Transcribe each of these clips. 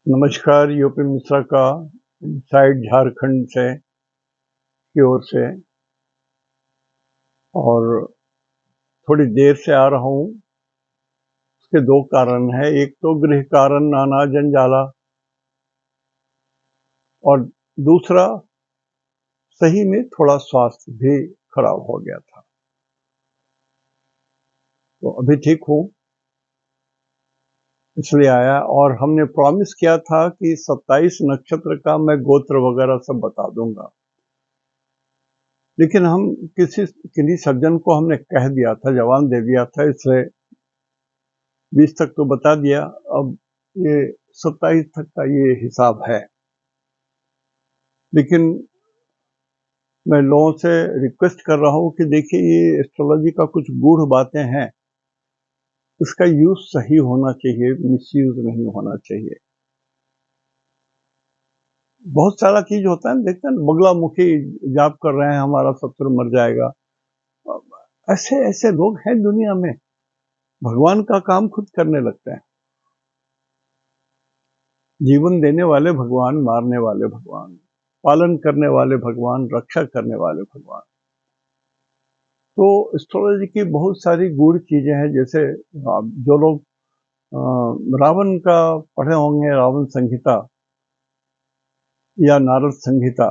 नमस्कार, यूपी मिश्रा का इनसाइड झारखंड से की ओर से। और थोड़ी देर से आ रहा हूँ। उसके दो कारण हैं। एक तो गृह कारण नाना जंजाला, और दूसरा सही में थोड़ा स्वास्थ्य भी खराब हो गया था। तो अभी ठीक हूँ, इसलिए आया। और हमने प्रॉमिस किया था कि 27 नक्षत्र का मैं गोत्र वगैरह सब बता दूंगा, लेकिन हम किसी सज्जन को हमने कह दिया था, जवाब दे दिया था, इसलिए 20 तक तो बता दिया। अब ये 27 तक का ये हिसाब है। लेकिन मैं लोगों से रिक्वेस्ट कर रहा हूँ कि देखिए, ये एस्ट्रोलॉजी का कुछ गूढ़ बातें हैं, इसका यूज सही होना चाहिए, मिसयूज नहीं होना चाहिए। बहुत सारा चीज होता है, देखते हैं बगलामुखी जाप कर रहे हैं, हमारा शत्रु मर जाएगा। ऐसे ऐसे लोग हैं दुनिया में, भगवान का काम खुद करने लगते हैं। जीवन देने वाले भगवान, मारने वाले भगवान, पालन करने वाले भगवान, रक्षा करने वाले भगवान। तो एस्ट्रोलॉजी की बहुत सारी गूढ़ चीजें हैं। जैसे जो लोग रावण का पढ़े होंगे, रावण संहिता या नारद संहिता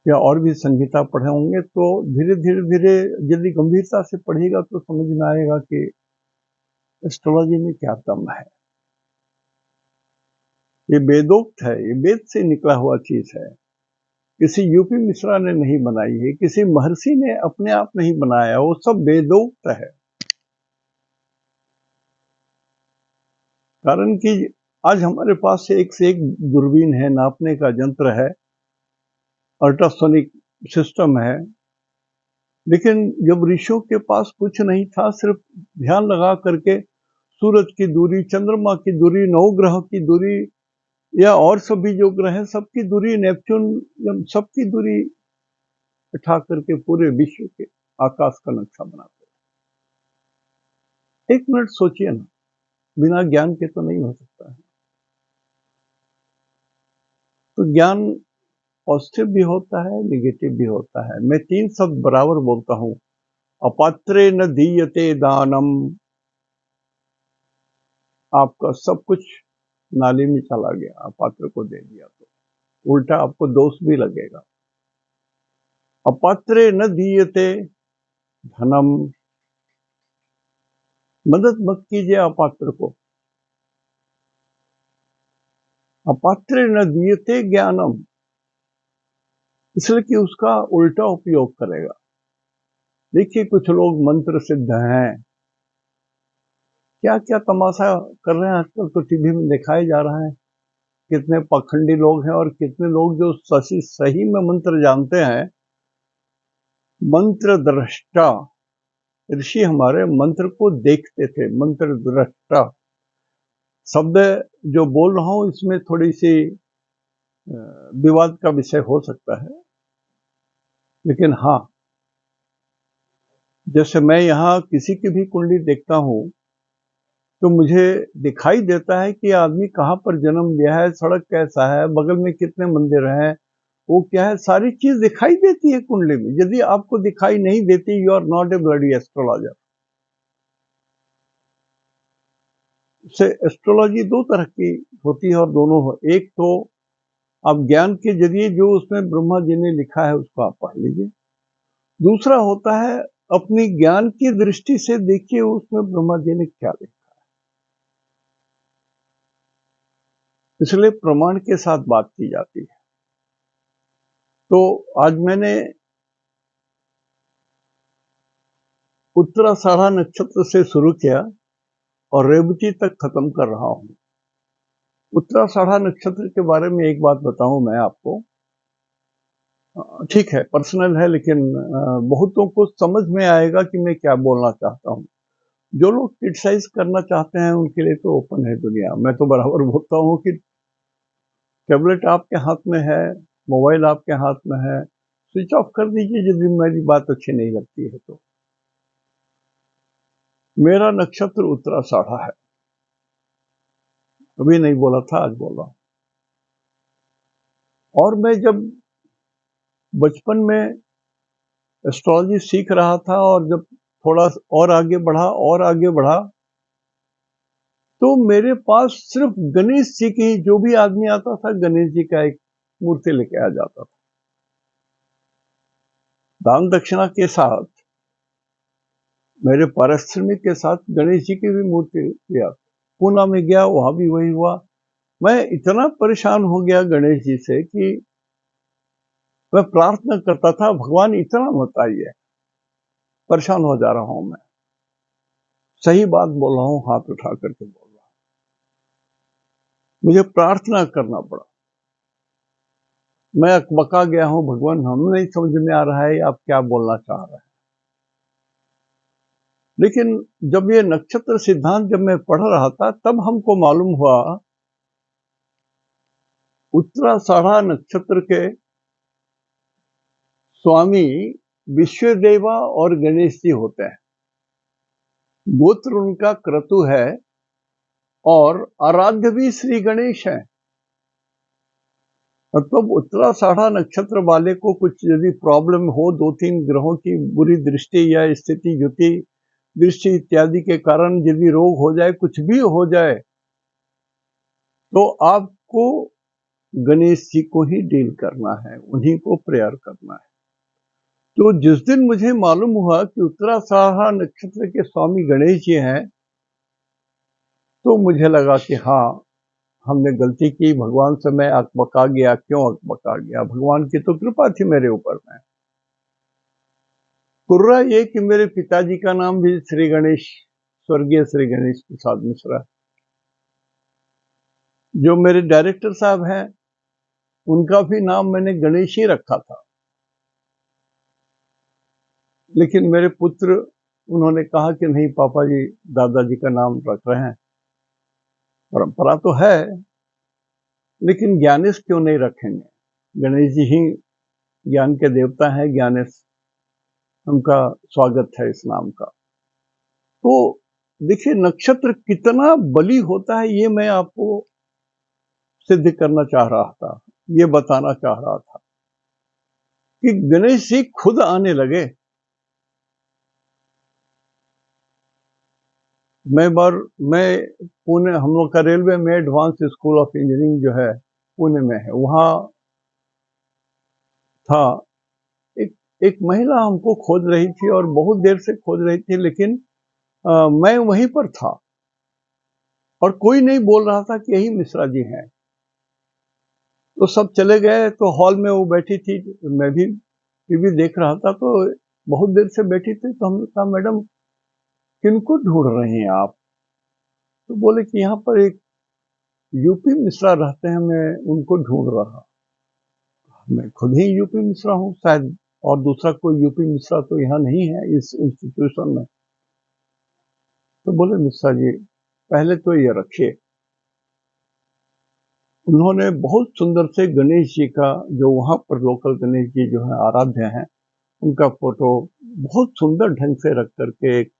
या और भी संहिता पढ़े होंगे, तो धीरे धीरे धीरे यदि गंभीरता से पढ़िएगा तो समझ में आएगा कि एस्ट्रोलॉजी में क्या दम है। ये वेदोक्त है, ये वेद से निकला हुआ चीज है। किसी यूपी मिश्रा ने नहीं बनाई है, किसी महर्षि ने अपने आप नहीं बनाया, वो सब वेदोक्त है। कारण कि आज हमारे पास एक से एक दूरबीन है, नापने का यंत्र है, अल्ट्रासोनिक सिस्टम है। लेकिन जब ऋषियों के पास कुछ नहीं था, सिर्फ ध्यान लगा करके सूरज की दूरी, चंद्रमा की दूरी, नवग्रह की दूरी, या और सभी जो ग्रह हैं सबकी दूरी, नेपच्यून सबकी दूरी उठा करके पूरे विश्व के आकाश का नक्शा बनाते हैं। एक मिनट सोचिए ना, बिना ज्ञान के तो नहीं हो सकता है। तो ज्ञान पॉजिटिव भी होता है, निगेटिव भी होता है। मैं 3 शब्द बराबर बोलता हूं। अपात्रे न दीयते दानम। आपका सब कुछ नाली में चला गया, अपात्र को दे दिया तो उल्टा आपको दोष भी लगेगा। अपात्रे न दीयते धनम। मदद मत कीजिए अपात्र को। अपात्रे न दीयते ज्ञानम, इसलिए कि उसका उल्टा उपयोग करेगा। देखिए, कुछ लोग मंत्र सिद्ध हैं, क्या क्या तमाशा कर रहे हैं आजकल तो टीवी में दिखाए जा रहा है। कितने पखंडी लोग हैं और कितने लोग जो सही में मंत्र जानते हैं। मंत्र दृष्टा ऋषि हमारे मंत्र को देखते थे। मंत्र दृष्टा शब्द जो बोल रहा हूं, इसमें थोड़ी सी विवाद का विषय हो सकता है, लेकिन हाँ, जैसे मैं यहाँ किसी की भी कुंडली देखता हूं तो मुझे दिखाई देता है कि आदमी कहाँ पर जन्म लिया है, सड़क कैसा है, बगल में कितने मंदिर हैं, वो क्या है, सारी चीज दिखाई देती है कुंडली में। यदि आपको दिखाई नहीं देती, you are not a bloody astrologer. से एस्ट्रोलॉजी दो तरह की होती है, और दोनों हो। एक तो आप ज्ञान के जरिए जो उसमें ब्रह्मा जी ने लिखा है उसको आप पढ़ लीजिए। दूसरा होता है अपनी ज्ञान की दृष्टि से देखिए उसमें ब्रह्मा जी ने क्या लिखा। इसलिए प्रमाण के साथ बात की जाती है। तो आज मैंने उत्तराषाढ़ा नक्षत्र से शुरू किया और रेवती तक खत्म कर रहा हूं। उत्तराषाढ़ा नक्षत्र के बारे में एक बात बताऊं मैं आपको। ठीक है, पर्सनल है, लेकिन बहुतों को समझ में आएगा कि मैं क्या बोलना चाहता हूं। जो लोग क्रिटिसाइज करना चाहते हैं उनके लिए तो ओपन है दुनिया। मैं तो बराबर बोलता हूं कि टैबलेट आपके हाथ में है, मोबाइल आपके हाथ में है, स्विच ऑफ कर दीजिए यदि मेरी बात अच्छी नहीं लगती है तो। मेरा नक्षत्र उत्तराषाढ़ा है। कभी नहीं बोला था, आज बोल रहा हूं। और मैं जब बचपन में एस्ट्रोलॉजी सीख रहा था और जब थोड़ा और आगे बढ़ा और आगे बढ़ा, तो मेरे पास सिर्फ गणेश जी की, जो भी आदमी आता था गणेश जी का एक मूर्ति लेके आ जाता था। दान दक्षिणा के साथ, मेरे पारिश्रमिक के साथ गणेश जी की भी मूर्ति लिया। पूना में गया, वहां भी वही हुआ। मैं इतना परेशान हो गया गणेश जी से कि मैं प्रार्थना करता था, भगवान इतना मत आइए, परेशान हो जा रहा हूं मैं। सही बात बोल रहा हूं, हाथ उठा करके बोल रहा हूं। मुझे प्रार्थना करना पड़ा। मैं अकबका गया हूं, भगवान हमें नहीं समझ में आ रहा है आप क्या बोलना चाह रहे हैं। लेकिन जब ये नक्षत्र सिद्धांत जब मैं पढ़ रहा था, तब हमको मालूम हुआ उत्तराषाढ़ा नक्षत्र के स्वामी विश्वदेवा और गणेश जी होते हैं। गोत्र उनका क्रतु है और आराध्य भी श्री गणेश है। मतलब उत्तराषाढ़ा नक्षत्र वाले को कुछ यदि प्रॉब्लम हो, 2-3 ग्रहों की बुरी दृष्टि या स्थिति युति दृष्टि इत्यादि के कारण यदि रोग हो जाए, कुछ भी हो जाए, तो आपको गणेश जी को ही डील करना है, उन्हीं को प्रेयर करना है। तो जिस दिन मुझे मालूम हुआ कि उत्तराषाढ़ा नक्षत्र के स्वामी गणेश जी हैं, तो मुझे लगा कि हाँ, हमने गलती की, भगवान से मैं अकबका गया। क्यों अकबका गया? भगवान की तो कृपा थी मेरे ऊपर में। कुर्रा ये कि मेरे पिताजी का नाम भी श्री गणेश, स्वर्गीय श्री गणेश प्रसाद मिश्रा। जो मेरे डायरेक्टर साहब हैं, उनका भी नाम मैंने गणेश ही रखा था। लेकिन मेरे पुत्र, उन्होंने कहा कि नहीं पापा जी, दादाजी का नाम रख रहे हैं, परंपरा तो है, लेकिन ज्ञानेश क्यों नहीं रखेंगे? गणेश जी ही ज्ञान के देवता हैं, ज्ञानेश, उनका स्वागत है इस नाम का। तो देखिए, नक्षत्र कितना बली होता है, ये मैं आपको सिद्ध करना चाह रहा था, ये बताना चाह रहा था कि गणेश जी खुद आने लगे। मैं पुणे, हम लोग का रेलवे में एडवांस स्कूल ऑफ इंजीनियरिंग जो है पुणे में है, वहां था। एक एक महिला हमको खोज रही थी और बहुत देर से खोज रही थी, लेकिन मैं वहीं पर था और कोई नहीं बोल रहा था कि यही मिश्रा जी हैं। तो सब चले गए, तो हॉल में वो बैठी थी, मैं भी टीवी देख रहा था, तो बहुत देर से बैठी थी। तो हमने कहा, मैडम किनको ढूंढ रही हैं आप? तो बोले कि यहाँ पर एक यूपी मिश्रा रहते हैं, मैं उनको ढूंढ रहा। मैं खुद ही यूपी मिश्रा हूँ शायद, और दूसरा कोई यूपी मिश्रा तो यहाँ नहीं है इस इंस्टीट्यूशन में। तो बोले, मिश्रा जी पहले तो ये रखिए। उन्होंने बहुत सुंदर से गणेश जी का, जो वहां पर लोकल गणेश जी जो है आराध्य हैं, उनका फोटो बहुत सुंदर ढंग से रख करके एक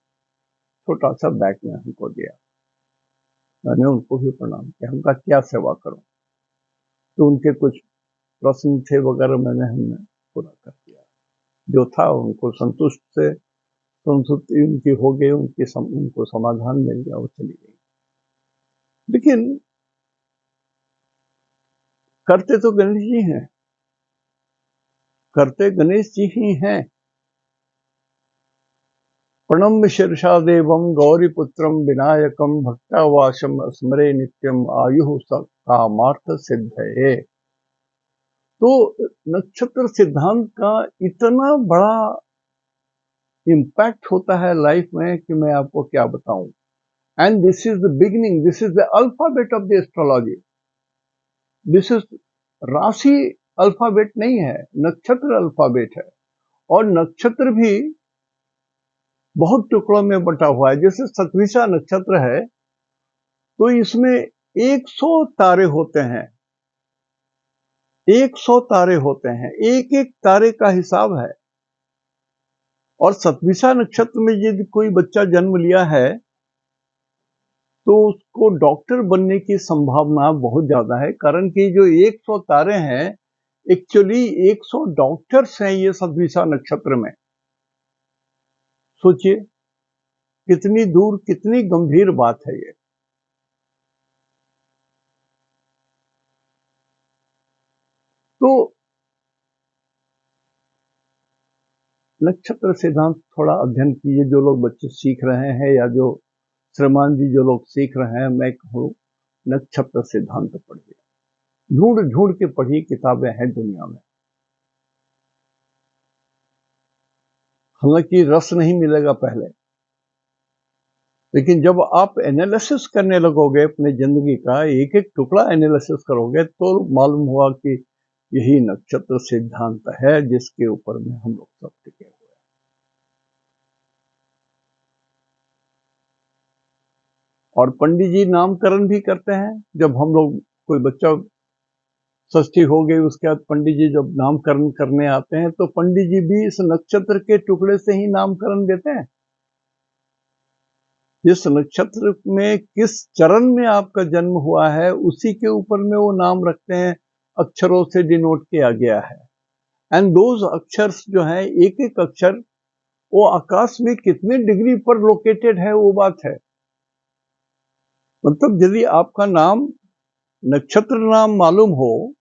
छोटा सा बैग में हमको दिया। मैंने उनको भी प्रणाम किया, उनका क्या सेवा करूं। तो उनके कुछ प्रश्न थे वगैरह, हमने पूरा कर दिया। जो था उनको संतुष्टि उनकी हो गई, उनको समाधान मिल गया, वो चली गई। लेकिन करते तो गणेश जी हैं, करते गणेश जी ही हैं। प्रणम्य शीर्षा देवम गौरीपुत्रम विनायकम भक्तावासम स्मरे नित्यम आयु कामार्थ सिद्धये। तो नक्षत्र सिद्धांत का इतना बड़ा इम्पैक्ट होता है लाइफ में कि मैं आपको क्या बताऊं। And this is the beginning, this is the alphabet of the astrology. This is राशि अल्फाबेट नहीं है, नक्षत्र अल्फाबेट है। और नक्षत्र भी बहुत टुकड़ों में बटा हुआ है। जैसे सतविशा नक्षत्र है, तो इसमें 100 तारे होते हैं, 100 तारे होते हैं, एक एक तारे का हिसाब है। और सतविशा नक्षत्र में यदि कोई बच्चा जन्म लिया है, तो उसको डॉक्टर बनने की संभावना बहुत ज्यादा है, कारण कि जो 100 तारे हैं, एक्चुअली 100 डॉक्टर्स हैं ये सदविशा नक्षत्र में। सोचिए कितनी दूर, कितनी गंभीर बात है ये। तो नक्षत्र सिद्धांत थोड़ा अध्ययन कीजिए, जो लोग बच्चे सीख रहे हैं या जो श्रीमान जी जो लोग सीख रहे हैं, मैं कहूँ नक्षत्र सिद्धांत पढ़िए, ढूंढ ढूंढ के पढ़िए, किताबें हैं दुनिया में। हालांकि रस नहीं मिलेगा पहले, लेकिन जब आप एनालिसिस करने लगोगे अपने जिंदगी का, एक एक टुकड़ा एनालिसिस करोगे, तो मालूम हुआ कि यही नक्षत्र सिद्धांत है जिसके ऊपर में हम लोग सब टिके हुए हैं। और पंडित जी नामकरण भी करते हैं। जब हम लोग, कोई बच्चा षष्ठी हो गई, उसके बाद पंडित जी जब नामकरण करने आते हैं, तो पंडित जी भी इस नक्षत्र के टुकड़े से ही नामकरण देते हैं। जिस नक्षत्र में किस चरण में आपका जन्म हुआ है, उसी के ऊपर में वो नाम रखते हैं, अक्षरों से डिनोट किया गया है। एंड दोज अक्षर्स जो है, एक एक अक्षर वो आकाश में कितने डिग्री पर लोकेटेड है, वो बात है। मतलब यदि आपका नाम, नक्षत्र नाम मालूम हो,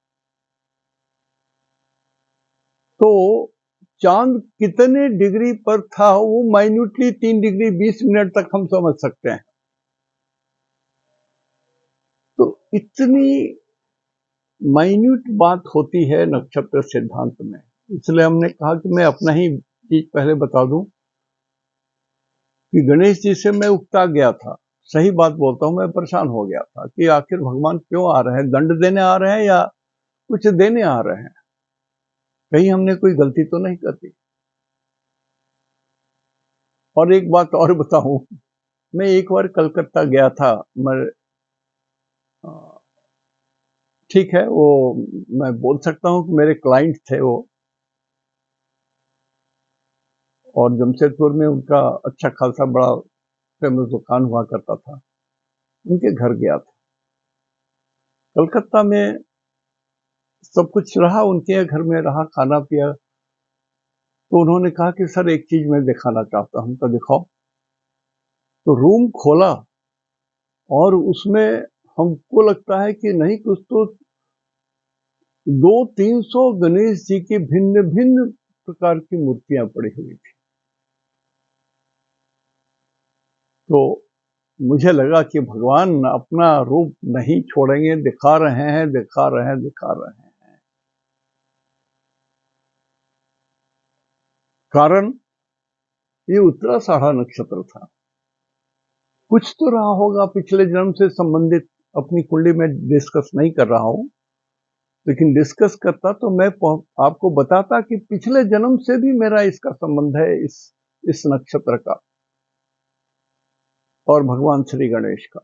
तो चांद कितने डिग्री पर था वो माइन्यूटली 3 डिग्री 20 मिनट तक हम समझ सकते हैं। तो इतनी माइन्यूट बात होती है नक्षत्र सिद्धांत में। इसलिए हमने कहा कि मैं अपना ही चीज पहले बता दूं कि गणेश जी से मैं उकता गया था। सही बात बोलता हूं, मैं परेशान हो गया था कि आखिर भगवान क्यों आ रहे हैं, दंड देने आ रहे हैं या कुछ देने आ रहे हैं, कहीं हमने कोई गलती तो नहीं कर दी। और एक बात और बताऊं, मैं एक बार कलकत्ता गया था। मैं ठीक है, वो मैं बोल सकता हूं कि मेरे क्लाइंट थे वो, और जमशेदपुर में उनका अच्छा खासा बड़ा फेमस दुकान हुआ करता था, उनके घर गया था। कलकत्ता में सब कुछ रहा, उनके घर में रहा, खाना पिया। तो उन्होंने कहा कि सर एक चीज मैं दिखाना चाहता हूं, तो दिखाओ। तो रूम खोला, और उसमें हमको लगता है कि नहीं कुछ तो 200-300 गणेश जी की भिन्न भिन्न प्रकार की मूर्तियां पड़ी हुई थी। तो मुझे लगा कि भगवान अपना रूप नहीं छोड़ेंगे, दिखा रहे हैं, दिखा रहे हैं, दिखा रहे हैं। कारण ये उत्तराषाढ़ा नक्षत्र था। कुछ तो रहा होगा पिछले जन्म से संबंधित, अपनी कुंडली में डिस्कस नहीं कर रहा हूं, लेकिन डिस्कस करता तो मैं आपको बताता कि पिछले जन्म से भी मेरा इसका संबंध है, इस नक्षत्र का और भगवान श्री गणेश का।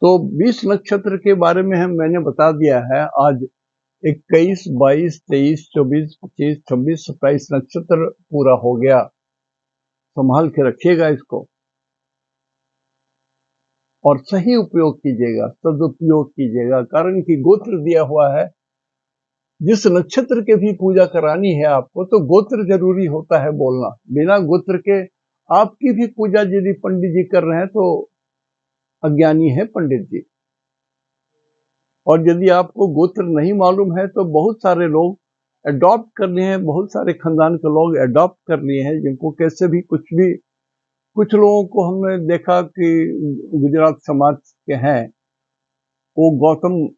तो 20 नक्षत्र के बारे में मैंने बता दिया है। आज 21, 22, 23, 24, 25, 26, 27 नक्षत्र पूरा हो गया। संभाल के रखिएगा इसको और सही उपयोग कीजिएगा, सदुपयोग कीजिएगा, कारण कि गोत्र दिया हुआ है। जिस नक्षत्र के भी पूजा करानी है आपको, तो गोत्र जरूरी होता है बोलना। बिना गोत्र के आपकी भी पूजा यदि पंडित जी कर रहे हैं तो अज्ञानी है पंडित जी। और यदि आपको गोत्र नहीं मालूम है, तो बहुत सारे लोग अडॉप्ट कर लिए हैं, बहुत सारे खानदान के लोग अडॉप्ट कर लिए हैं, जिनको कैसे भी कुछ भी। कुछ लोगों को हमने देखा कि गुजरात समाज के हैं, वो गौतम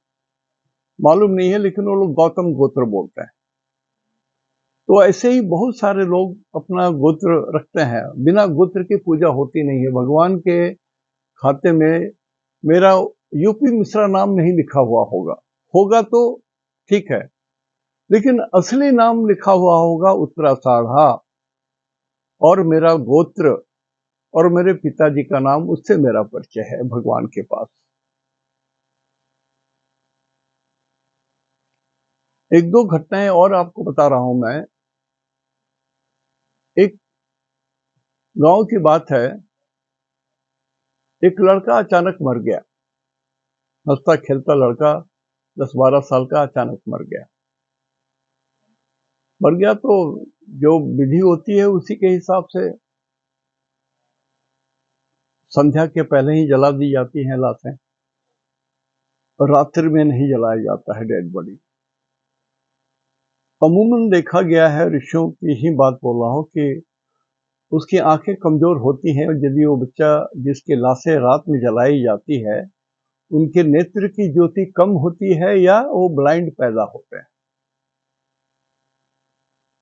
मालूम नहीं है, लेकिन वो लोग गौतम गोत्र बोलते हैं। तो ऐसे ही बहुत सारे लोग अपना गोत्र रखते हैं, बिना गोत्र की पूजा होती नहीं है। भगवान के खाते में मेरा यूपी मिश्रा नाम नहीं लिखा हुआ होगा, होगा तो ठीक है, लेकिन असली नाम लिखा हुआ होगा उत्तराषाढ़ा, और मेरा गोत्र और मेरे पिताजी का नाम, उससे मेरा परिचय है भगवान के पास। एक दो घटनाएं और आपको बता रहा हूं मैं। एक गांव की बात है, एक लड़का अचानक मर गया, हंसता खेलता लड़का 10-12 साल का अचानक मर गया। मर गया तो जो विधि होती है उसी के हिसाब से संध्या के पहले ही जला दी जाती हैं लाशें, और रात्रि में नहीं जलाया जाता है डेड बॉडी। अमूमन देखा गया है, ऋषियों की ही बात बोल रहा हूं, कि उसकी आंखें कमजोर होती हैं, और यदि वो बच्चा जिसकी लाशें रात में जलाई जाती है उनके नेत्र की ज्योति कम होती है या वो ब्लाइंड पैदा होते हैं।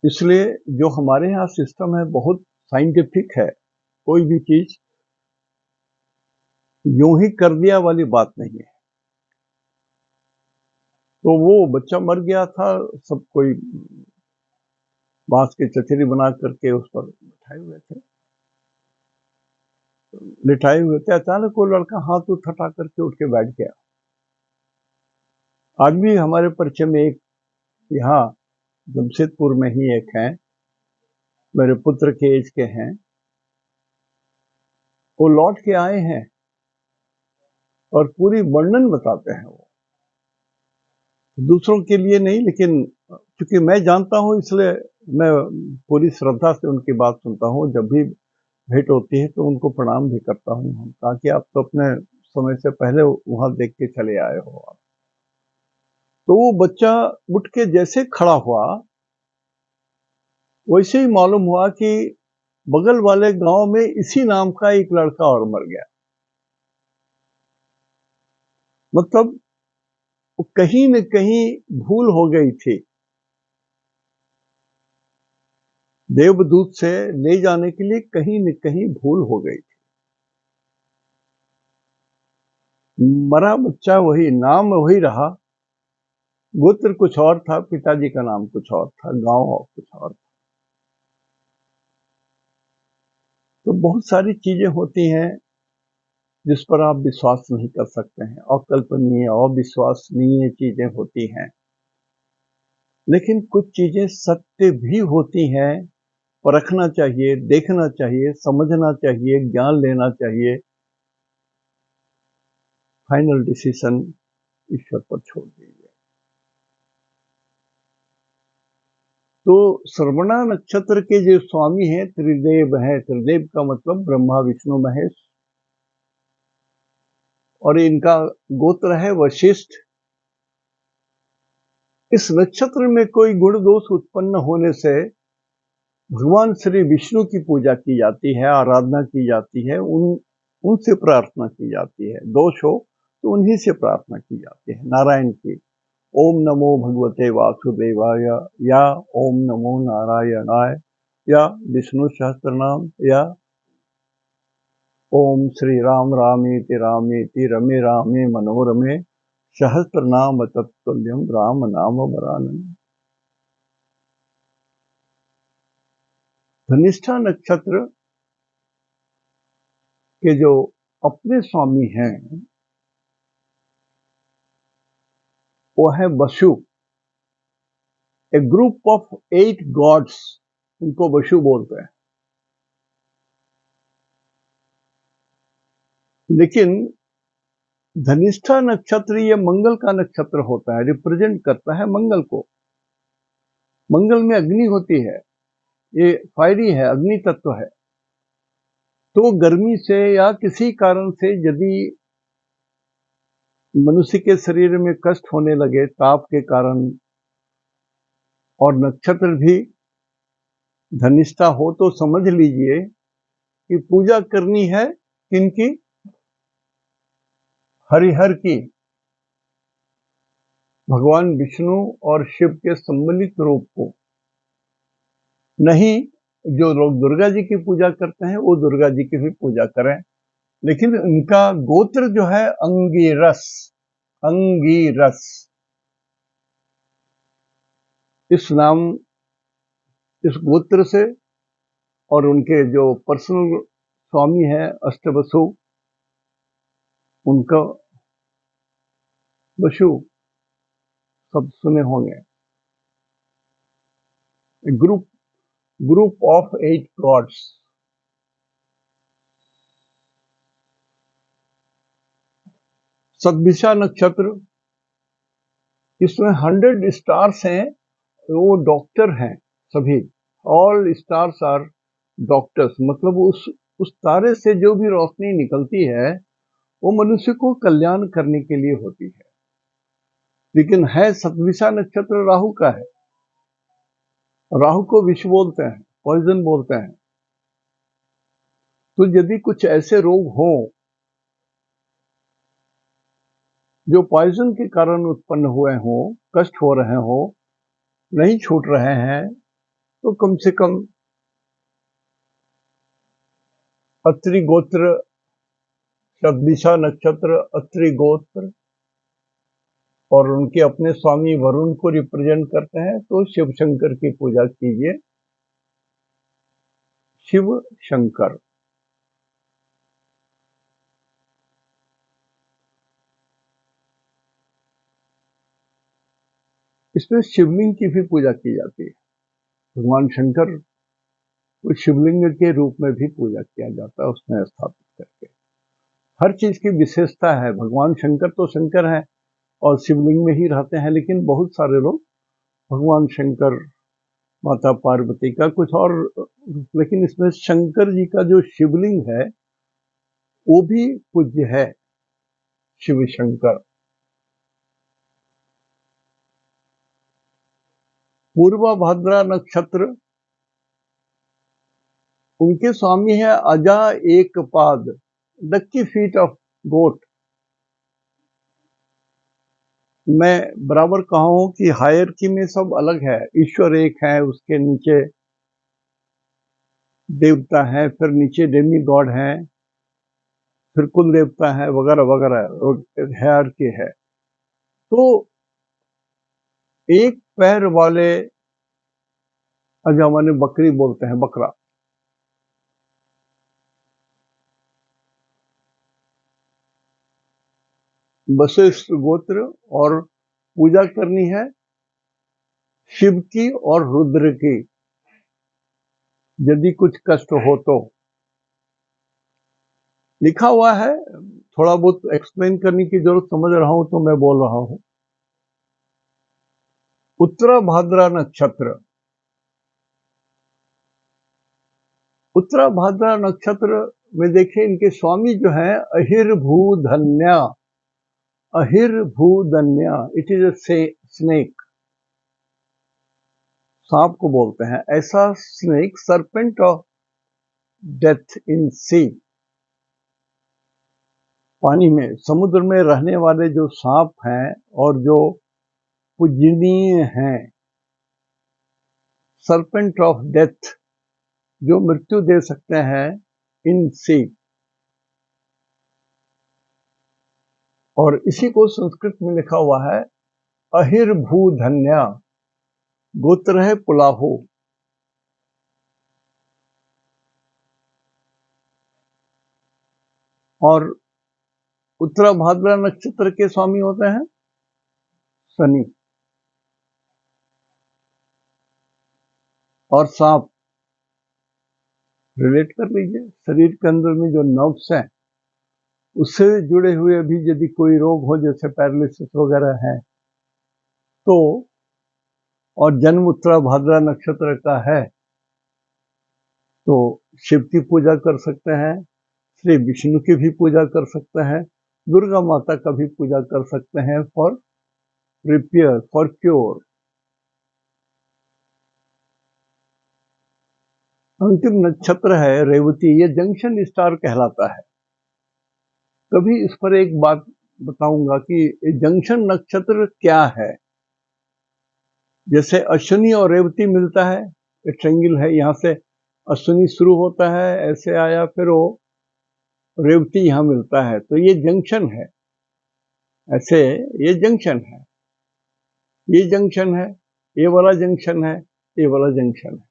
इसलिए जो हमारे यहाँ सिस्टम है बहुत साइंटिफिक है, कोई भी चीज यूं ही कर दिया वाली बात नहीं है। तो वो बच्चा मर गया था, सब कोई बांस की चचरी बना करके उस पर लिटाए हुए थे। अचानक वो लड़का हाथ उठा करके उठ के बैठ गया। आज भी हमारे परिचय में एक यहाँ जमशेदपुर में ही एक हैं, मेरे पुत्र के एज के हैं, वो लौट के आए हैं और पूरी वर्णन बताते हैं। वो दूसरों के लिए नहीं, लेकिन क्योंकि मैं जानता हूं इसलिए मैं पूरी श्रद्धा से उनकी बात सुनता हूं। जब भी भेंट होती है तो उनको प्रणाम भी करता हूं हम, ताकि आप तो अपने समय से पहले वहां देख के चले आए हो आप। तो वो बच्चा उठ के जैसे खड़ा हुआ, वैसे ही मालूम हुआ कि बगल वाले गांव में इसी नाम का एक लड़का और मर गया। मतलब कहीं न कहीं भूल हो गई थी। देवदूत से ले जाने के लिए कहीं न कहीं भूल हो गई थी। मरा बच्चा वही, नाम वही रहा, गोत्र कुछ और था, पिताजी का नाम कुछ और था, गांव और कुछ और था। तो बहुत सारी चीजें होती हैं जिस पर आप विश्वास नहीं कर सकते हैं, अकल्पनीय अविश्वसनीय चीजें होती हैं। लेकिन कुछ चीजें सत्य भी होती हैं, परखना चाहिए, देखना चाहिए, समझना चाहिए, ज्ञान लेना चाहिए। फाइनल डिसीजन ईश्वर पर छोड़ दीजिए। तो श्रवणा नक्षत्र के जो स्वामी हैं त्रिदेव हैं। त्रिदेव का मतलब ब्रह्मा विष्णु महेश, और इनका गोत्र है वशिष्ठ। इस नक्षत्र में कोई गुण दोष उत्पन्न होने से भगवान श्री विष्णु की पूजा की जाती है, आराधना की जाती है, उनसे प्रार्थना की जाती है। दोष हो तो उन्हीं से प्रार्थना की जाती है, नारायण की। ओम नमो भगवते वासुदेवाय, या ओम नमो नारायणाय, या विष्णु सहस्त्र नाम, या ओम श्री राम रामेति रामेति रमे रामे मनोरमे सहस्त्र नाम तत्तुल्यम राम नाम वरानन। धनिष्ठा नक्षत्र के जो अपने स्वामी हैं वो है वसु। ए ग्रुप ऑफ 8 गॉड्स, इनको वसु बोलते हैं। लेकिन धनिष्ठा नक्षत्र ये मंगल का नक्षत्र होता है, रिप्रेजेंट करता है मंगल को। मंगल में अग्नि होती है, ये फायरी है, अग्नि तत्व है। तो गर्मी से या किसी कारण से यदि मनुष्य के शरीर में कष्ट होने लगे ताप के कारण, और नक्षत्र भी धनिष्ठा हो, तो समझ लीजिए कि पूजा करनी है किनकी? हरिहर की, भगवान विष्णु और शिव के सम्मिलित रूप को। नहीं, जो लोग दुर्गा जी की पूजा करते हैं वो दुर्गा जी की भी पूजा करें, लेकिन उनका गोत्र जो है अंगिरस, अंगिरस इस नाम, इस गोत्र से, और उनके जो पर्सनल स्वामी है अष्टवसु, उनका वसु सब सुने होंगे। Group of 8 God's. सतभिषा नक्षत्र, इसमें 100 स्टार्स हैं, वो डॉक्टर हैं सभी। ऑल स्टार्स आर डॉक्टर्स, मतलब उस तारे से जो भी रोशनी निकलती है वो मनुष्य को कल्याण करने के लिए होती है। लेकिन है सतभिषा नक्षत्र राहु का है। राहु को विष बोलते हैं, पॉइजन बोलते हैं। तो यदि कुछ ऐसे रोग हों जो पॉइजन के कारण उत्पन्न हुए हों, कष्ट हो रहे हों, नहीं छूट रहे हैं, तो कम से कम अत्रि गोत्र, सतभिषा नक्षत्र, अत्रि गोत्र और उनके अपने स्वामी वरुण को रिप्रेजेंट करते हैं, तो शिव शंकर की पूजा कीजिए। शिव शंकर। इसमें शिवलिंग की भी पूजा की जाती है। भगवान शंकर को शिवलिंग के रूप में भी पूजा किया जाता है, उसमें स्थापित करके। हर चीज की विशेषता है। भगवान शंकर तो शंकर है और शिवलिंग में ही रहते हैं, लेकिन बहुत सारे लोग भगवान शंकर, माता पार्वती का कुछ और, लेकिन इसमें शंकर जी का जो शिवलिंग है वो भी पूज्य है, शिव शंकर। पूर्वभाद्रा नक्षत्र, उनके स्वामी है अजा एक पाद, डक्की फीट ऑफ गोट। मैं बराबर कहा हूं कि हायरकी में सब अलग है। ईश्वर एक है, उसके नीचे देवता है, फिर नीचे डेमी गॉड है, फिर कुल देवता है, वगैरह वगैरह हायरकी है। तो एक पैर वाले अजा माने बकरी बोलते हैं, बकरा। वशिष्ठ गोत्र, और पूजा करनी है शिव की और रुद्र की। यदि कुछ कष्ट हो तो लिखा हुआ है, थोड़ा बहुत एक्सप्लेन करने की जरूरत समझ रहा हूं तो मैं बोल रहा हूं। उत्तराभाद्रा नक्षत्र, उत्तराभाद्रा नक्षत्र में देखिए इनके स्वामी जो है Ahirbudhnya, Ahirbudhnya, it is a snake, सांप को बोलते हैं। ऐसा snake, serpent of death in sea, पानी में, समुद्र में रहने वाले जो सांप हैं और जो पूजनीय हैं, सरपेंट ऑफ डेथ, जो मृत्यु दे सकते हैं इन सी। और इसी को संस्कृत में लिखा हुआ है अहिर्भूधन्या, गोत्र है पुलाहु। और उत्तराभाद्रा नक्षत्र के स्वामी होते हैं शनि। और सांप रिलेट कर लीजिए, शरीर के अंदर में जो नर्व्स हैं उससे जुड़े हुए भी यदि कोई रोग हो, जैसे पैरालिसिस वगैरह है तो, और जन्म उत्तराभाद्रा नक्षत्र का है तो शिव की पूजा कर सकते हैं, श्री विष्णु की भी पूजा कर सकते हैं, दुर्गा माता का भी पूजा कर सकते हैं फॉर रिपेयर, फॉर क्योर। अंतिम नक्षत्र है रेवती, ये जंक्शन स्टार कहलाता है। कभी इस पर एक बात बताऊंगा कि जंक्शन नक्षत्र क्या है। जैसे अश्विनी और रेवती मिलता है, ट्रेंगल है, यहां से अश्विनी शुरू होता है, ऐसे आया, फिर वो रेवती यहां मिलता है, तो ये जंक्शन है। ऐसे ये जंक्शन है, ये जंक्शन है, ये वाला जंक्शन है, ये वाला जंक्शन है।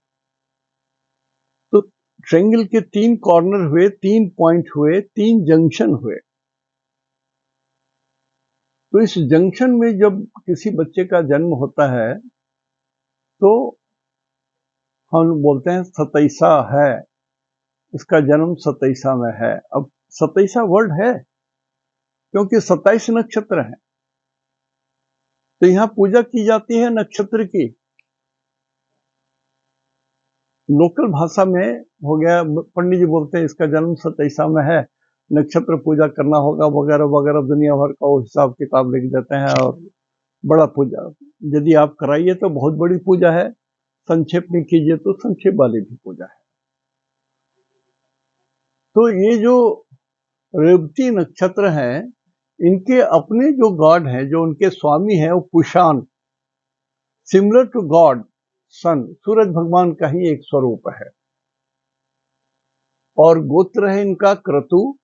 तो ट्रेंगल के 3 कॉर्नर हुए, 3 पॉइंट हुए, 3 जंक्शन हुए। तो इस जंक्शन में जब किसी बच्चे का जन्म होता है तो हम बोलते हैं सतैसा है, इसका जन्म सतैसा में है। अब सतैसा वर्ड है, क्योंकि 27 नक्षत्र हैं, तो यहाँ पूजा की जाती है नक्षत्र की। लोकल भाषा में हो गया, पंडित जी बोलते हैं इसका जन्म 27 में है, नक्षत्र पूजा करना होगा वगैरह वगैरह, दुनिया भर का वो हिसाब किताब लिख देते हैं। और बड़ा पूजा यदि आप कराइए तो बहुत बड़ी पूजा है, संक्षेप में कीजिए तो संक्षेप वाली भी पूजा है। तो ये जो रेवती नक्षत्र हैं, इनके अपने जो गॉड हैं, जो उनके स्वामी हैं, वो पुषान, सिमिलर टू गॉड सन, सूरज भगवान का ही एक स्वरूप है। और गोत्र है इनका क्रतु,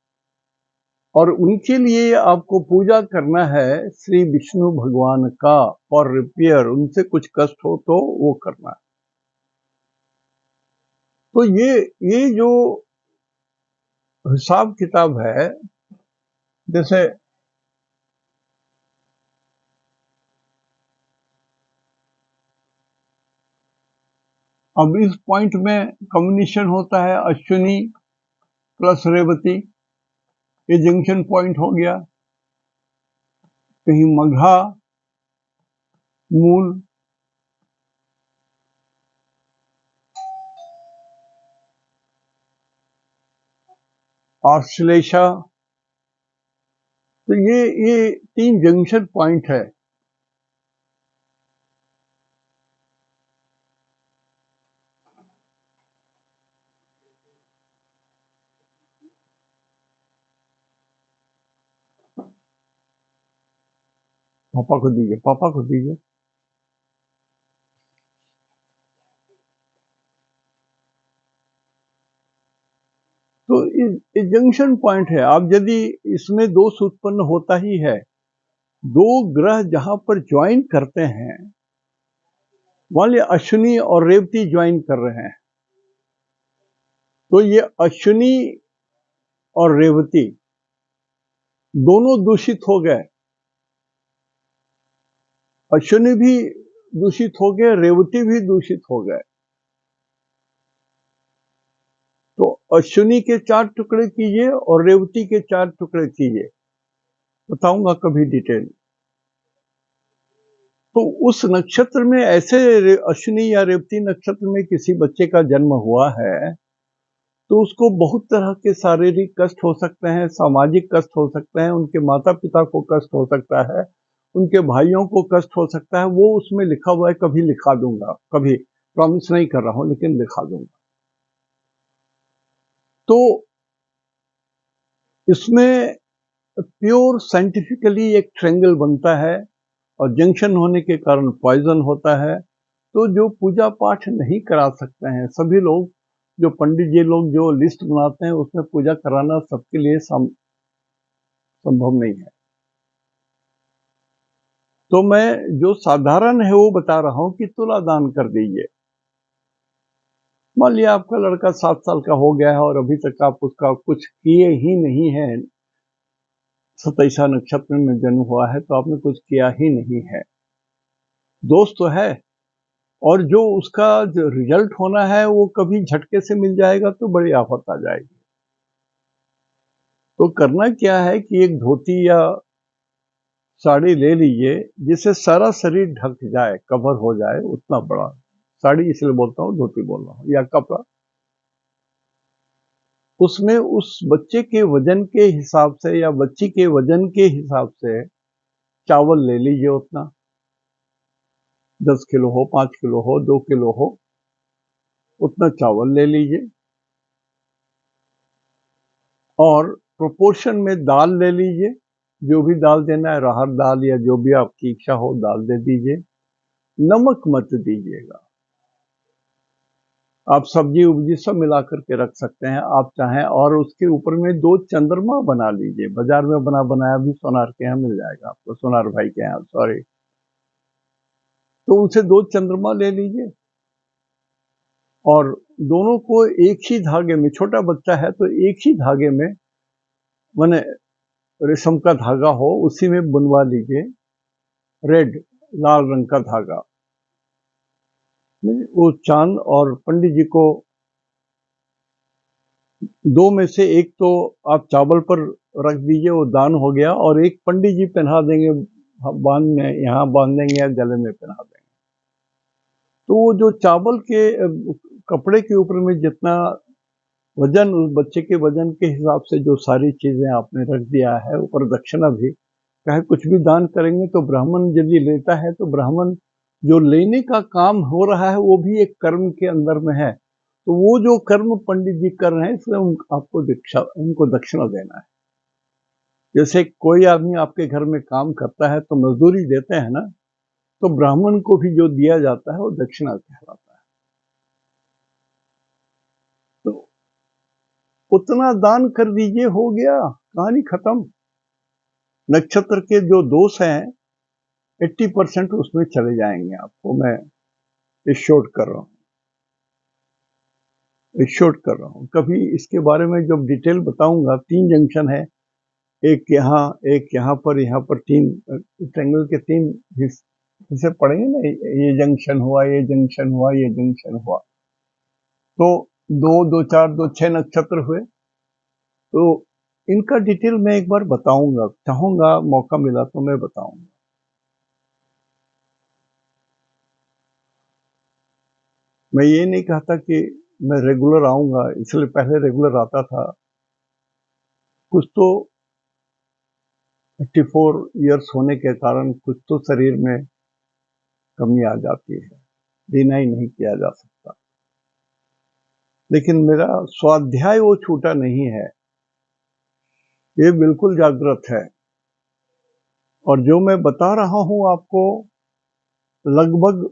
और उनके लिए आपको पूजा करना है श्री विष्णु भगवान का, और रिपेयर, उनसे कुछ कष्ट हो तो वो करना है। तो ये जो हिसाब किताब है, जैसे अब इस पॉइंट में कम्युनिकेशन होता है अश्विनी प्लस रेवती, ये जंक्शन पॉइंट हो गया। कहीं मघा, मूल, आश्लेषा, तो ये 3 जंक्शन पॉइंट है। पापा को दीजिए, पापा को दीजिए। तो ये जंक्शन पॉइंट है। अब यदि इसमें दोष उत्पन्न होता ही है, दो ग्रह जहां पर ज्वाइन करते हैं, मान लिया अश्विनी और रेवती ज्वाइन कर रहे हैं, तो ये अश्विनी और रेवती दोनों दूषित हो गए, अश्विनी भी दूषित हो गए, रेवती भी दूषित हो गए। तो अश्विनी के 4 टुकड़े कीजिए और रेवती के 4 टुकड़े कीजिए, बताऊंगा कभी डिटेल। तो उस नक्षत्र में ऐसे अश्विनी या रेवती नक्षत्र में किसी बच्चे का जन्म हुआ है, तो उसको बहुत तरह के शारीरिक कष्ट हो सकते हैं, सामाजिक कष्ट हो सकते हैं, उनके माता पिता को कष्ट हो सकता है, उनके भाइयों को कष्ट हो सकता है। वो उसमें लिखा हुआ है, कभी लिखा दूंगा, कभी प्रॉमिस नहीं कर रहा हूं लेकिन लिखा दूंगा। तो इसमें प्योर साइंटिफिकली एक ट्रायंगल बनता है, और जंक्शन होने के कारण पॉइजन होता है। तो जो पूजा पाठ नहीं करा सकते हैं सभी लोग, जो पंडित जी लोग जो लिस्ट बनाते हैं उसमें पूजा कराना सबके लिए संभव नहीं है। तो मैं जो साधारण है वो बता रहा हूं कि तुला दान कर दीजिए। मान लिया आपका लड़का 7 साल का हो गया है और अभी तक आप उसका कुछ किए ही नहीं है, 27 नक्षत्र में जन्म हुआ है तो आपने कुछ किया ही नहीं है, दोस्त तो है, और जो उसका जो रिजल्ट होना है वो कभी झटके से मिल जाएगा तो बड़ी आफत आ जाएगी। तो करना क्या है कि एक धोती या साड़ी ले लीजिए जिससे सारा शरीर ढक जाए, कवर हो जाए, उतना बड़ा साड़ी इसलिए बोलता हूँ, धोती बोल रहा हूँ, या कपड़ा। उसमें उस बच्चे के वजन के हिसाब से या बच्ची के वजन के हिसाब से चावल ले लीजिए, उतना 10 किलो हो, 5 किलो हो, 2 किलो हो, उतना चावल ले लीजिए। और प्रोपोर्शन में दाल ले लीजिए, जो भी दाल देना है, अरहर दाल या जो भी आपकी इच्छा हो दाल दे दीजिए। नमक मत दीजिएगा, आप सब्जी उब्जी सब मिला करके रख सकते हैं आप चाहें। और उसके ऊपर में 2 चंद्रमा बना लीजिए, बाजार में बना बनाया भी सोनार के यहाँ मिल जाएगा आपको, सोनार भाई के यहाँ, सॉरी। तो उनसे 2 चंद्रमा ले लीजिए और दोनों को एक ही धागे में, छोटा बच्चा है तो एक ही धागे में, माने रेशम का धागा हो उसी में बुनवा लीजिए, रेड लाल रंग का धागा। वो चांद और पंडित जी को 2 में से एक तो आप चावल पर रख दीजिए, वो दान हो गया, और एक पंडित जी पहना देंगे, बांध में यहाँ बांध देंगे या गले में पहना देंगे। तो वो जो चावल के कपड़े के ऊपर में जितना वजन, उस बच्चे के वजन के हिसाब से जो सारी चीजें आपने रख दिया है, ऊपर दक्षिणा भी, चाहे कुछ भी दान करेंगे तो ब्राह्मण यदि लेता है तो ब्राह्मण जो लेने का काम हो रहा है वो भी एक कर्म के अंदर में है। तो वो जो कर्म पंडित जी कर रहे हैं, इसलिए आपको उनको दक्षिणा देना है। जैसे कोई आदमी आपके घर में काम करता है तो मजदूरी देते हैं ना, तो ब्राह्मण को भी जो दिया जाता है वो दक्षिणा कहलाता है। तो उतना दान कर दीजिए, हो गया, कहानी खत्म। नक्षत्र के जो दोष हैं 80% उसमें चले जाएंगे, आपको मैं श्योर कर रहा हूँ, श्योर कर रहा हूँ। कभी इसके बारे में जब डिटेल बताऊंगा, 3 जंक्शन है, एक यहाँ पर 3 ट्रायंगल के 3 हिस्से पड़ेंगे ना, ये जंक्शन हुआ, ये जंक्शन हुआ, ये जंक्शन हुआ, तो 2, 2, 4, 2, 6 नक्षत्र हुए। तो इनका डिटेल मैं एक बार बताऊंगा, चाहूंगा मौका मिला तो मैं बताऊंगा। मैं ये नहीं कहता कि मैं रेगुलर आऊंगा, इसलिए पहले रेगुलर आता था। कुछ तो 84 इयर्स होने के कारण कुछ तो शरीर में कमी आ जाती है, डिनाई नहीं किया जा सकता। लेकिन मेरा स्वाध्याय वो छूटा नहीं है, ये बिल्कुल जागृत है। और जो मैं बता रहा हूं आपको, लगभग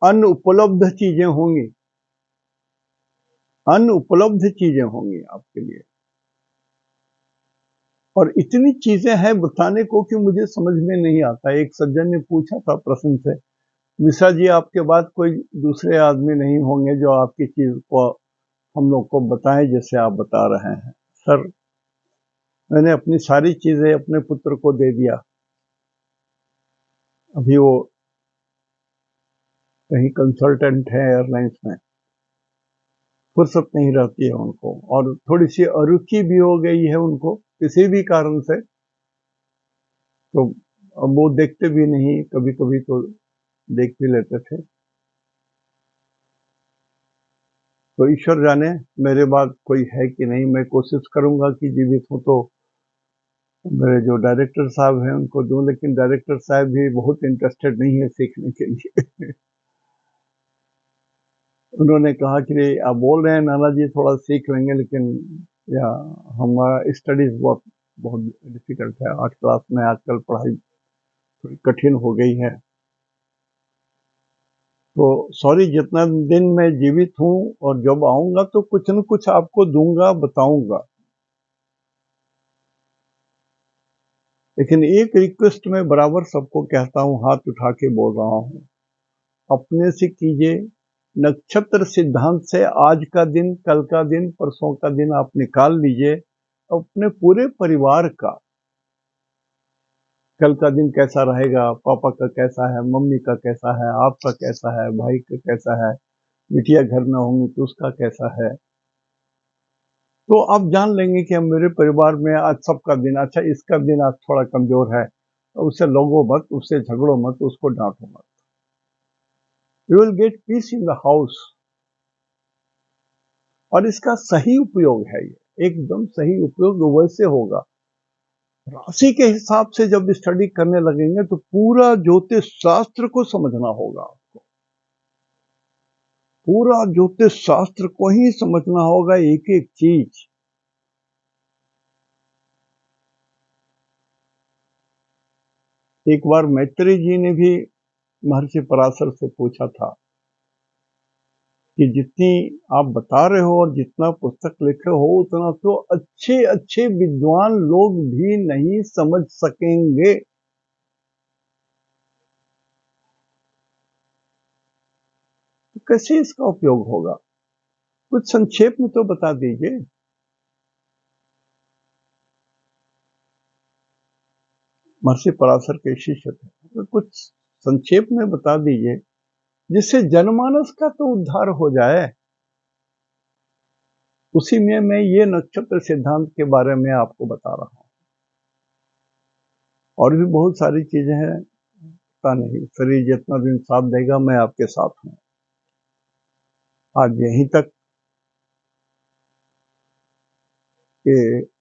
अनुपलब्ध चीजें होंगी, अनुपलब्ध चीजें होंगी आपके लिए। और इतनी चीजें हैं बताने को कि मुझे समझ में नहीं आता। एक सज्जन ने पूछा था प्रश्न से, मिश्रा जी आपके बाद कोई दूसरे आदमी नहीं होंगे जो आपकी चीज को हम लोग को बताएं जैसे आप बता रहे हैं। सर, मैंने अपनी सारी चीजें अपने पुत्र को दे दिया, अभी वो कहीं कंसल्टेंट है एयरलाइंस में, फुर्सत नहीं रहती है उनको, और थोड़ी सी अरुचि भी हो गई है उनको किसी भी कारण से, तो अब वो देखते भी नहीं, कभी कभी तो देख भी लेते थे। तो ईश्वर जाने मेरे बाद कोई है कि नहीं। मैं कोशिश करूंगा कि जीवित हूं तो मेरे जो डायरेक्टर साहब हैं उनको दूं, लेकिन डायरेक्टर साहब भी बहुत इंटरेस्टेड नहीं है सीखने के लिए। उन्होंने कहा कि आप बोल रहे हैं नाना जी थोड़ा सीख लेंगे, लेकिन या हमारा स्टडीज बहुत बहुत डिफिकल्ट है, 8 क्लास में आजकल पढ़ाई थोड़ी कठिन हो गई है। तो सॉरी, जितना दिन मैं जीवित हूं और जब आऊंगा तो कुछ न कुछ आपको दूंगा, बताऊंगा। लेकिन एक रिक्वेस्ट मैं बराबर सबको कहता हूं, हाथ उठा के बोल रहा हूं, अपने से कीजिए। नक्षत्र सिद्धांत से आज का दिन, कल का दिन, परसों का दिन आप निकाल लीजिए, अपने पूरे परिवार का कल का दिन कैसा रहेगा, पापा का कैसा है, मम्मी का कैसा है, आपका कैसा है, भाई का कैसा है, बिटिया घर में होंगी तो उसका कैसा है। तो आप जान लेंगे कि हम मेरे परिवार में आज सबका दिन अच्छा, इसका दिन आज थोड़ा कमजोर है, तो उससे लोगो मत, उससे झगड़ो मत, उसको डांटो मत। You will get piece in the house. और इसका सही उपयोग है, ये एकदम सही उपयोग वैसे होगा, राशि के हिसाब से जब स्टडी करने लगेंगे तो पूरा ज्योतिष शास्त्र को समझना होगा आपको, पूरा ज्योतिष शास्त्र को ही समझना होगा, एक एक चीज। एक बार मैत्री जी ने भी महर्षि पराशर से पूछा था कि जितनी आप बता रहे हो और जितना पुस्तक लिखे हो उतना तो अच्छे अच्छे विद्वान लोग भी नहीं समझ सकेंगे, तो कैसे इसका उपयोग होगा? कुछ संक्षेप में तो बता दीजिए। महर्षि पराशर के शिष्य थे, तो कुछ संक्षेप में बता दीजिए जिससे जनमानस का तो उद्धार हो जाए। उसी में मैं ये नक्षत्र सिद्धांत के बारे में आपको बता रहा हूं। और भी बहुत सारी चीजें हैं, पता नहीं, शरीर जितना दिन साथ देगा मैं आपके साथ हूं। आज यहीं तक कि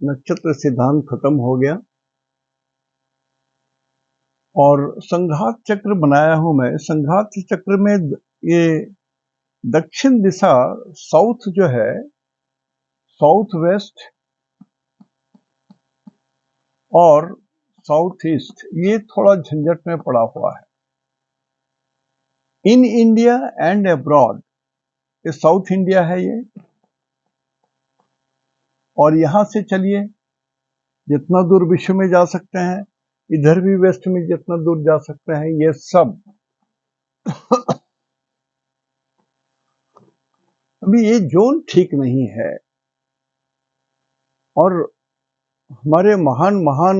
नक्षत्र सिद्धांत खत्म हो गया और संघात चक्र बनाया हूं मैं। संघात चक्र में ये दक्षिण दिशा, साउथ जो है, साउथ वेस्ट और साउथ ईस्ट, ये थोड़ा झंझट में पड़ा हुआ है। इन इंडिया एंड अब्रॉड, ये साउथ इंडिया है ये, और यहां से चलिए जितना दूर विश्व में जा सकते हैं, इधर भी वेस्ट में जितना दूर जा सकते हैं, ये सब अभी ये जोन ठीक नहीं है। और हमारे महान महान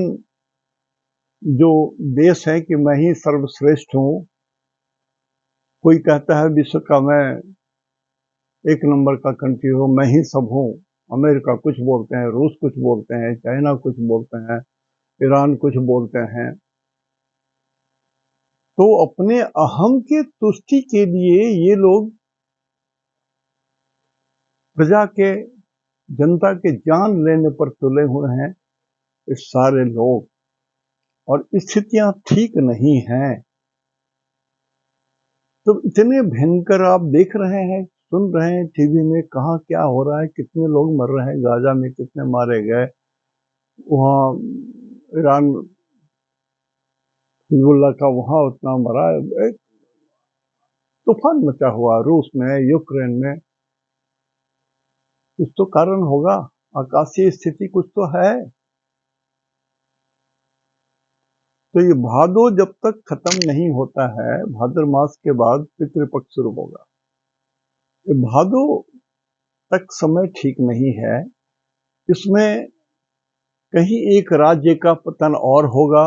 जो देश है कि मैं ही सर्वश्रेष्ठ हूं, कोई कहता है विश्व का मैं एक नंबर का कंट्री हूं, मैं ही सब हूं। अमेरिका कुछ बोलते हैं, रूस कुछ बोलते हैं, चाइना कुछ बोलते हैं, ईरान कुछ बोलते हैं। तो अपने अहम के तुष्टि के लिए ये लोग प्रजा के, जनता के जान लेने पर तुले हुए हैं, इस सारे लोग। और स्थितियां ठीक नहीं हैं। तो इतने भयंकर आप देख रहे हैं, सुन रहे हैं टीवी में, कहाँ क्या हो रहा है, कितने लोग मर रहे हैं, गाजा में कितने मारे गए, वहाँ ईरान हिजबुल्लाह का वहाँ उतना मरा, एक तूफान मचा हुआ रूस में, यूक्रेन में। कुछ तो कारण होगा, आकाशीय स्थिति कुछ तो है। तो ये भादो जब तक खत्म नहीं होता है, भाद्र मास के बाद पितृपक्ष शुरू होगा। ये भादो तक समय ठीक नहीं है। इसमें कहीं एक राज्य का पतन और होगा।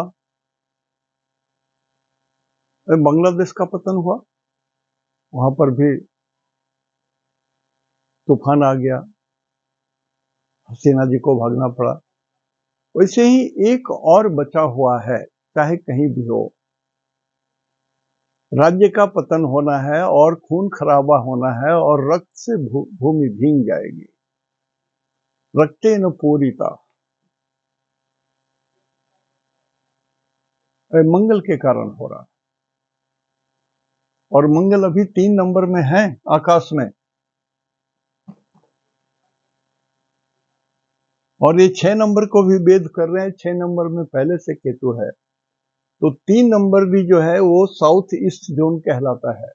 बांग्लादेश का पतन हुआ, वहां पर भी तूफान आ गया, हसीना जी को भागना पड़ा। वैसे ही एक और बचा हुआ है, चाहे कहीं भी हो, राज्य का पतन होना है और खून खराबा होना है और रक्त से भूमि भीग जाएगी। रक्तेन पूरिता, मंगल के कारण हो रहा है। और मंगल अभी 3 नंबर में है आकाश में, और ये 6 नंबर को भी भेद कर रहे हैं। 6 नंबर में पहले से केतु है, तो 3 नंबर भी जो है वो साउथ ईस्ट जोन कहलाता है,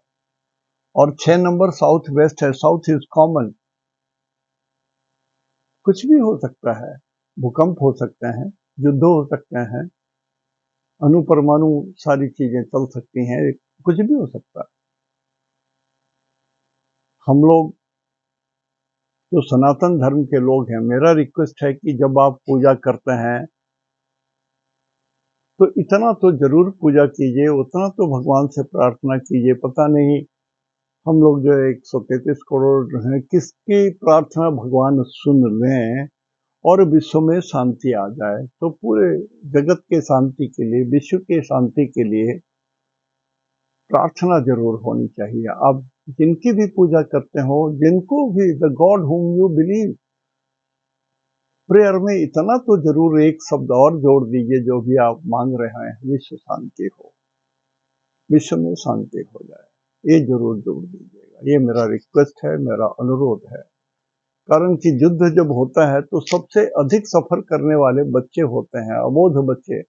और 6 नंबर साउथ वेस्ट है। South is common. कुछ भी हो सकता है, भूकंप हो सकते हैं, युद्ध हो सकते हैं, अणु-परमाणु सारी चीजें चल सकती हैं, कुछ भी हो सकता है। हम लोग जो सनातन धर्म के लोग हैं, मेरा रिक्वेस्ट है कि जब आप पूजा करते हैं तो इतना तो जरूर पूजा कीजिए, उतना तो भगवान से प्रार्थना कीजिए। पता नहीं हम लोग जो 133 करोड़ हैं, किसकी प्रार्थना भगवान सुन लें और विश्व में शांति आ जाए। तो पूरे जगत के शांति के लिए, विश्व के शांति के लिए प्रार्थना जरूर होनी चाहिए। आप जिनकी भी पूजा करते हो, जिनको भी, the God whom you believe, prayer में इतना तो जरूर एक शब्द और जोड़ दीजिए, जो भी आप मांग रहे हैं, विश्व शांति हो, विश्व में शांति हो जाए, ये जरूर जोड़ दीजिएगा। ये मेरा रिक्वेस्ट है, मेरा अनुरोध है। कारण कि युद्ध जब होता है तो सबसे अधिक सफर करने वाले बच्चे होते हैं, अबोध बच्चे,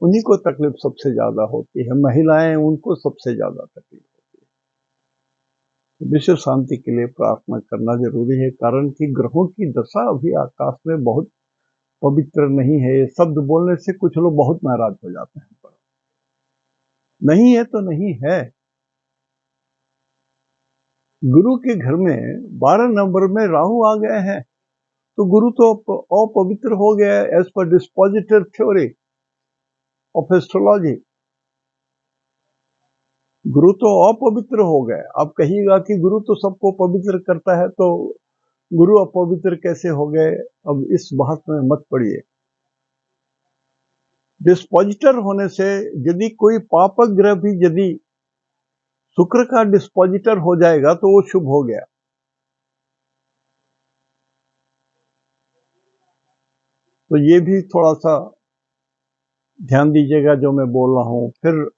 उन्हीं को तकलीफ सबसे ज्यादा होती है। महिलाएं, उनको सबसे ज्यादा तकलीफ होती है। विश्व शांति के लिए प्रार्थना करना जरूरी है, कारण कि ग्रहों की दशा अभी आकाश में बहुत पवित्र नहीं है। ये शब्द बोलने से कुछ लोग बहुत नाराज हो जाते हैं, पर नहीं है तो नहीं है। गुरु के घर में 12 नंबर में राहु आ गए हैं, तो गुरु तो अपवित्र हो गया, as per डिस्पोजिटिव theory of astrology. गुरु तो अपवित्र हो गए। अब कहिएगा कि गुरु तो सबको पवित्र करता है, तो गुरु अपवित्र कैसे हो गए? अब इस बात में मत पड़िए। डिस्पोजिटर होने से यदि कोई पापक ग्रह भी यदि शुक्र का डिस्पोजिटर हो जाएगा तो वो शुभ हो गया। तो ये भी थोड़ा सा ध्यान दीजिएगा जो मैं बोल रहा हूं। फिर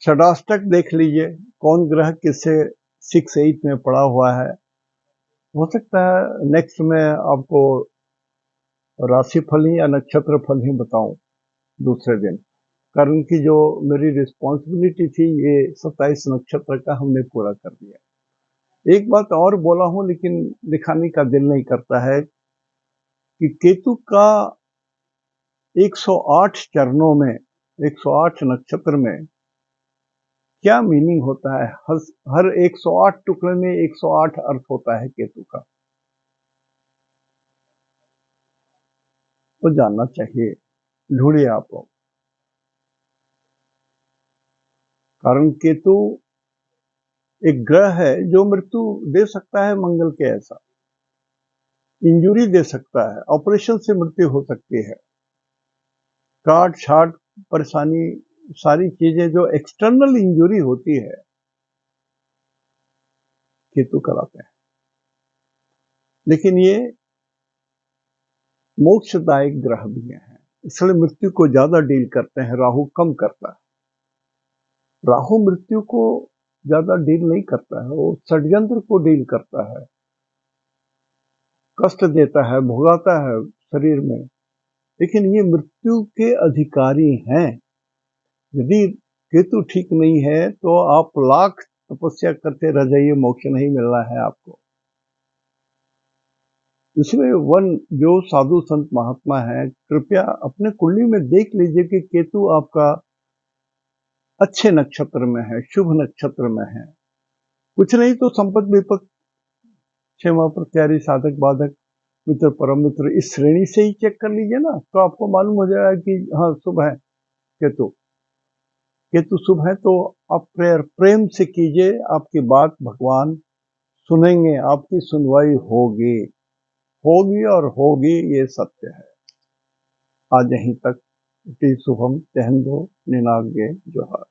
षडाष्टक देख लीजिए, कौन ग्रह किससे 6-8 में पड़ा हुआ है। हो सकता है नेक्स्ट में आपको राशिफल ही या नक्षत्र फल ही बताऊं दूसरे दिन, कारण कि जो मेरी रिस्पॉन्सिबिलिटी थी ये 27 नक्षत्र का हमने पूरा कर दिया। एक बात और बोला हूं लेकिन दिखाने का दिल नहीं करता है कि केतु का 108 चरणों में, 108 नक्षत्र में क्या मीनिंग होता है। हर 108 टुकड़े में 108 अर्थ होता है केतु का, तो जानना चाहिए। ढूंढिए आप लोग, कारण केतु एक ग्रह है जो मृत्यु दे सकता है मंगल के ऐसा, इंजुरी दे सकता है, ऑपरेशन से मृत्यु हो सकती है, काट छाट परेशानी, सारी चीजें जो एक्सटर्नल इंजुरी होती है केतु कराते हैं। लेकिन ये मोक्षदायक ग्रह भी हैं, इसलिए मृत्यु को ज्यादा डील करते हैं, राहु कम करता है। राहु मृत्यु को ज्यादा डील नहीं करता है, वो षड्यंत्र को डील करता है, कष्ट देता है, भुगाता है शरीर में। लेकिन ये मृत्यु के अधिकारी हैं। यदि केतु ठीक नहीं है तो आप लाख तपस्या करते रह जाइए, मोक्ष नहीं मिल रहा है आपको। इसलिए जो साधु संत महात्मा है, कृपया अपने कुंडली में देख लीजिए कि केतु आपका अच्छे नक्षत्र में है, शुभ नक्षत्र में है। कुछ नहीं तो संपत्ति विपत्ति क्षेमा प्रत्यारी साधक बाधक मित्र परम मित्र इस श्रेणी से ही चेक कर लीजिए ना, तो आपको मालूम हो जाएगा कि हाँ शुभ है केतु। केतु शुभ है तो आप प्रेम से कीजिए, आपकी बात भगवान सुनेंगे, आपकी सुनवाई होगी, होगी और होगी, ये सत्य है। आज यहीं तक। शुभम, तहन दो, निनाग्य जोहार।